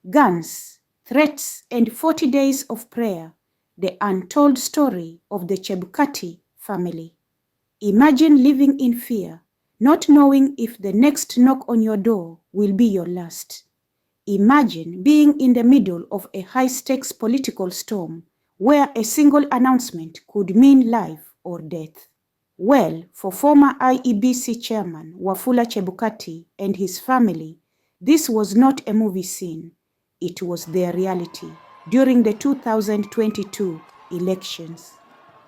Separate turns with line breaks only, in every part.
Guns, threats, and 40 days of prayer, the untold story of the Chebukati family. Imagine living in fear, not knowing if the next knock on your door will be your last. Imagine being in the middle of a high-stakes political storm where a single announcement could mean life or death. Well, for former IEBC chairman Wafula Chebukati and his family, this was not a movie scene. It was their reality during the 2022 elections.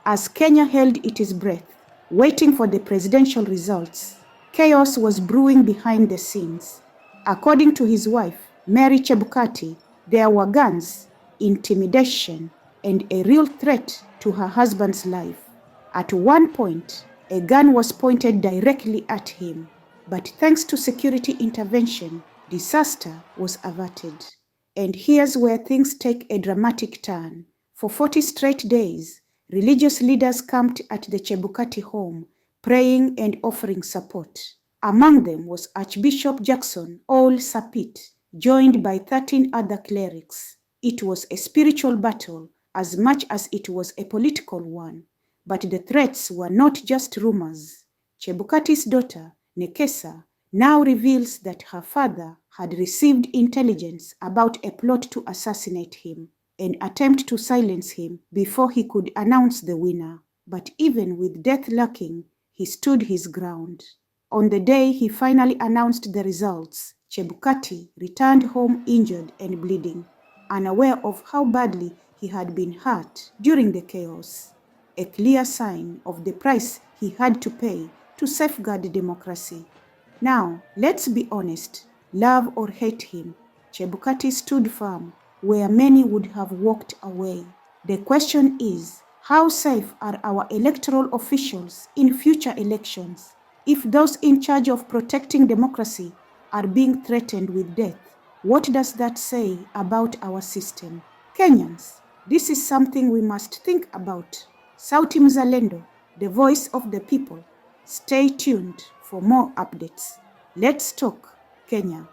As Kenya held its breath, waiting for the presidential results, chaos was brewing behind the scenes. According to his wife, Mary Chebukati, there were guns, intimidation, and a real threat to her husband's life. At one point, a gun was pointed directly at him, but thanks to security intervention, disaster was averted. And here's where things take a dramatic turn. For 40 straight days, religious leaders camped at the Chebukati home, praying and offering support. Among them was Archbishop Jackson Ole Sapit, joined by 13 other clerics. It was a spiritual battle as much as it was a political one. But the threats were not just rumors. Chebukati's daughter, Nekesa, now reveals that her father had received intelligence about a plot to assassinate him, an attempt to silence him before he could announce the winner. But even with death lurking, he stood his ground. On the day he finally announced the results, Chebukati returned home injured and bleeding, unaware of how badly he had been hurt during the chaos. A clear sign of the price he had to pay to safeguard democracy. Now, let's be honest, love or hate him, Chebukati stood firm where many would have walked away. The question is, how safe are our electoral officials in future elections if those in charge of protecting democracy are being threatened with death? What does that say about our system? Kenyans, this is something we must think about. Sauti Mzalendo, the voice of the people. Stay tuned for more updates. Let's talk Kenya.